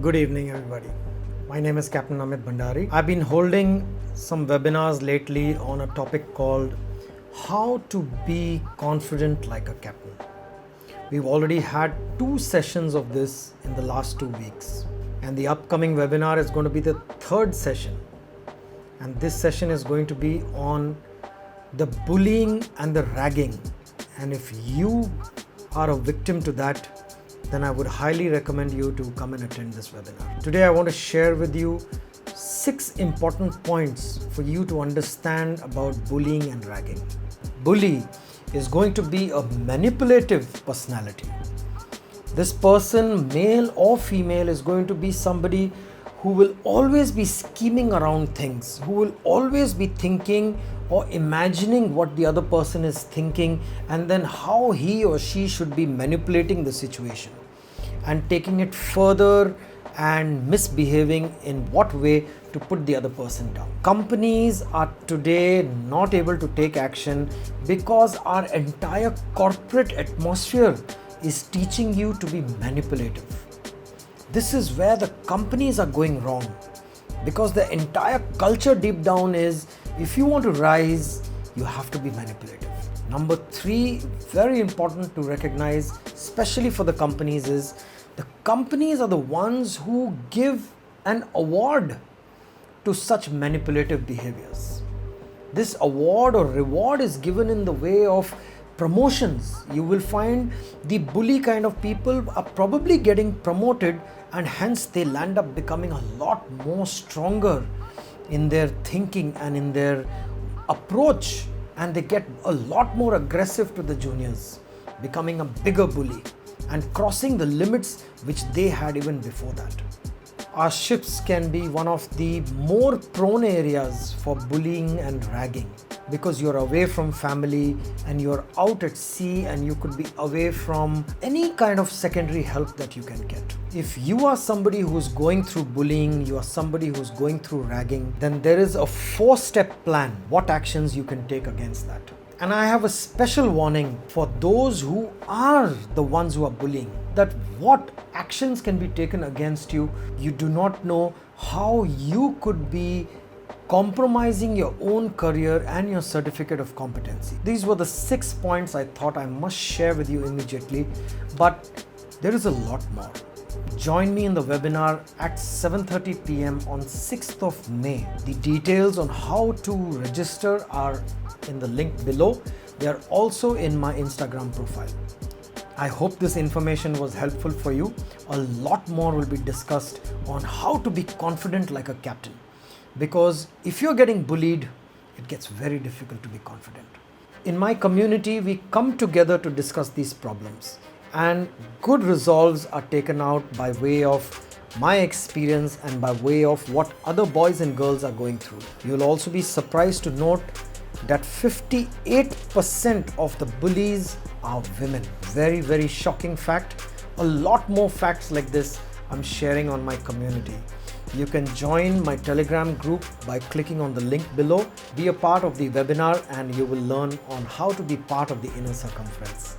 Good evening, everybody. My name is Captain Amit Bhandari. I've been holding some webinars lately on a topic called How to Be Confident Like a Captain. We've already had 2 sessions of this in the last 2 weeks, and the upcoming webinar is going to be the 3rd session. And this session is going to be on the bullying and the ragging. And if you are a victim to that, then I would highly recommend you to come and attend this webinar. Today I want to share with you 6 important points for you to understand about bullying and ragging. Bully is going to be a manipulative personality. This person, male or female, is going to be somebody who will always be scheming around things, who will always be thinking or imagining what the other person is thinking and then how he or she should be manipulating the situation and taking it further and misbehaving in what way to put the other person down. Companies are today not able to take action because our entire corporate atmosphere is teaching you to be manipulative. This is where the companies are going wrong, because the entire culture deep down is, if you want to rise, you have to be manipulative. Number 3, very important to recognize, especially for the companies, is the companies are the ones who give an award to such manipulative behaviors. This award or reward is given in the way of promotions. You will find the bully kind of people are probably getting promoted, and hence they land up becoming a lot more stronger in their thinking and in their approach, and they get a lot more aggressive to the juniors, becoming a bigger bully and crossing the limits which they had even before that. Our ships can be one of the more prone areas for bullying and ragging, because you're away from family and you're out at sea and you could be away from any kind of secondary help that you can get. If you are somebody who's going through bullying, you are somebody who's going through ragging, then there is a 4-step plan what actions you can take against that. And I have a special warning for those who are the ones who are bullying, that what actions can be taken against you. You do not know how you could be compromising your own career and your certificate of competency. These were the 6 points I thought I must share with you immediately, but there is a lot more. Join me in the webinar at 7:30 p.m. on 6th of May. The details on how to register are in the link below. They are also in my Instagram profile. I hope this information was helpful for you. A lot more will be discussed on how to be confident like a captain. Because if you're getting bullied, it gets very difficult to be confident. In my community, we come together to discuss these problems, and good resolves are taken out by way of my experience and by way of what other boys and girls are going through. You'll also be surprised to note that 58% of the bullies are women. Very, very shocking fact. A lot more facts like this I'm sharing on my community. You can join my Telegram group by clicking on the link below. Be a part of the webinar and you will learn on how to be part of the inner circumference.